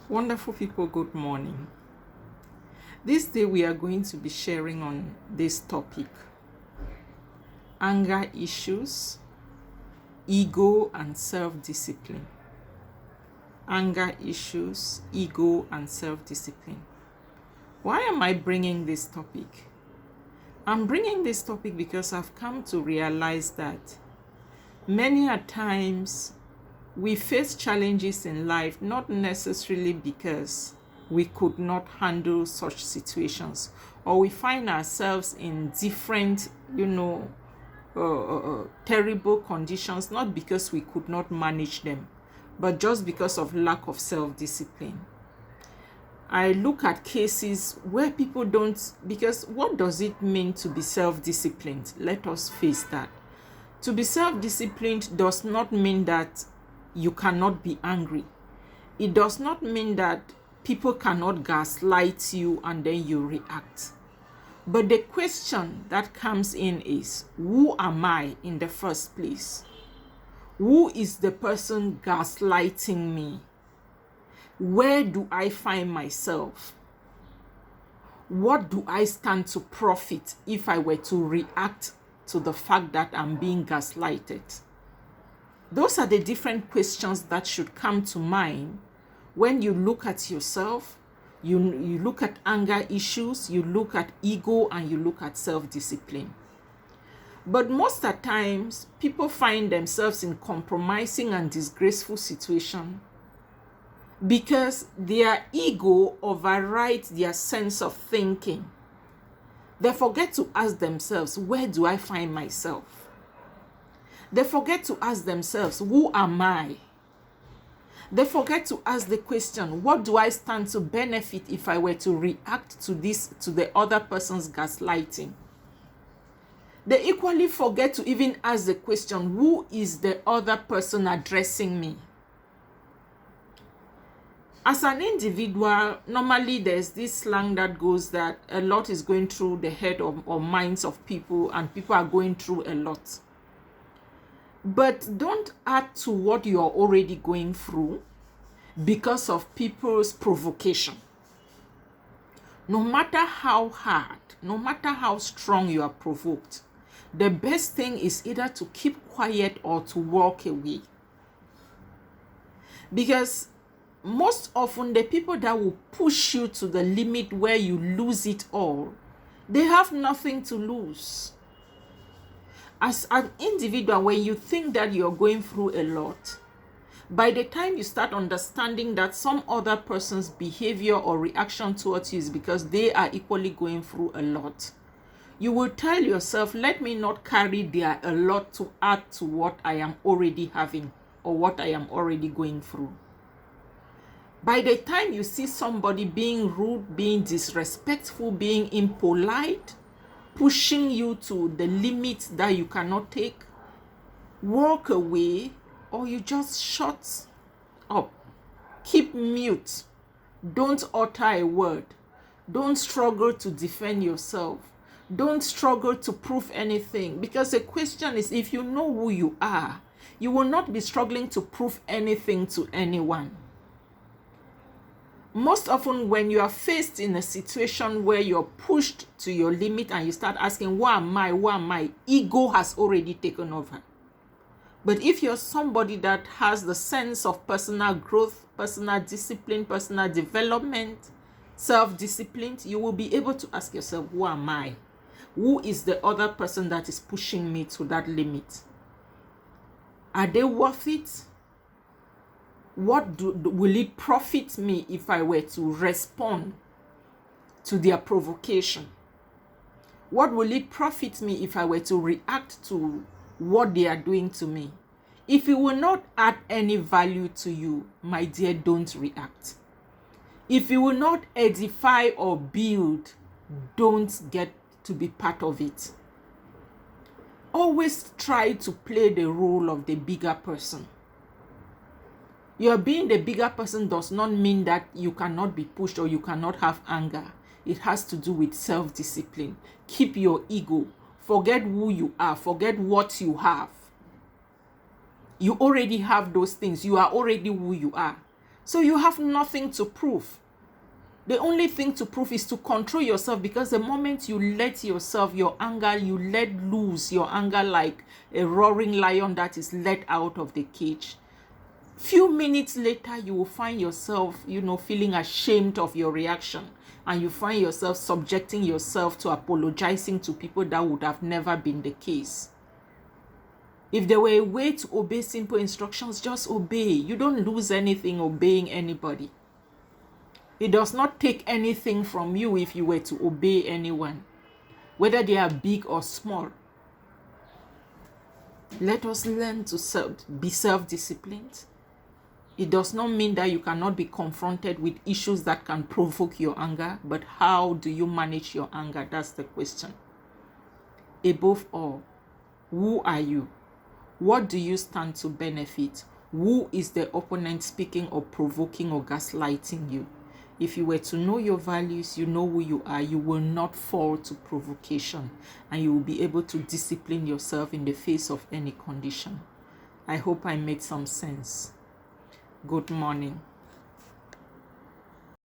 Wonderful people, good morning. This day we are going to be sharing on this topic: anger issues, ego, and self-discipline. Anger issues, ego, and self-discipline. Why am I bringing this topic? I'm bringing this topic because I've come to realize that many a times we face challenges in life, not necessarily because we could not handle such situations, or we find ourselves in different, terrible conditions, not because we could not manage them, but just because of lack of self-discipline. I look at cases where people don't, because what does it mean to be self-disciplined? Let us face that. To be self-disciplined does not mean that you cannot be angry. It does not mean that people cannot gaslight you and then you react. But the question that comes in is, who am I in the first place? Who is the person gaslighting me? Where do I find myself? What do I stand to profit if I were to react to the fact that I'm being gaslighted? Those are the different questions that should come to mind when you look at yourself, you look at anger issues, you look at ego, and you look at self-discipline. But most of the times, people find themselves in compromising and disgraceful situation because their ego overrides their sense of thinking. They forget to ask themselves, where do I find myself? They forget to ask themselves, who am I? They forget to ask the question, what do I stand to benefit if I were to react to the other person's gaslighting? They equally forget to even ask the question, who is the other person addressing me? As an individual, normally there's this slang that goes that a lot is going through the head or minds of people, and people are going through a lot. But don't add to what you're already going through because of people's provocation. No matter how hard, no matter how strong you are provoked, the best thing is either to keep quiet or to walk away. Because most often the people that will push you to the limit where you lose it all, they have nothing to lose. As an individual, when you think that you're going through a lot, by the time you start understanding that some other person's behavior or reaction towards you is because they are equally going through a lot, you will tell yourself, let me not carry their a lot to add to what I am already having or what I am already going through. By the time you see somebody being rude, being disrespectful, being impolite, pushing you to the limits that you cannot take, walk away, or you just shut up. Keep mute. Don't utter a word. Don't struggle to defend yourself. Don't struggle to prove anything. Because the question is, if you know who you are, you will not be struggling to prove anything to anyone. Most often when you are faced in a situation where you're pushed to your limit and you start asking, who am I? Ego has already taken over. But if you're somebody that has the sense of personal growth, personal discipline, personal development, self-disciplined, you will be able to ask yourself, who am I? Who is the other person that is pushing me to that limit? Are they worth it? What will it profit me if I were to respond to their provocation? What will it profit me if I were to react to what they are doing to me? If it will not add any value to you, my dear, don't react. If it will not edify or build, don't get to be part of it. Always try to play the role of the bigger person. Your being the bigger person does not mean that you cannot be pushed or you cannot have anger. It has to do with self-discipline. Keep your ego. Forget who you are. Forget what you have. You already have those things. You are already who you are. So you have nothing to prove. The only thing to prove is to control yourself, because the moment you let yourself, your anger, you let loose your anger like a roaring lion that is let out of the cage, few minutes later you will find yourself, feeling ashamed of your reaction, and you find yourself subjecting yourself to apologizing to people that would have never been the case. If there were a way to obey simple instructions, just obey. You don't lose anything obeying anybody. It does not take anything from you if you were to obey anyone, whether they are big or small. Let us learn to be self-disciplined. It does not mean that you cannot be confronted with issues that can provoke your anger, but how do you manage your anger? That's the question. Above all, who are you? What do you stand to benefit? Who is the opponent speaking or provoking or gaslighting you? If you were to know your values, you know who you are, you will not fall to provocation, and you will be able to discipline yourself in the face of any condition. I hope I made some sense. Good morning.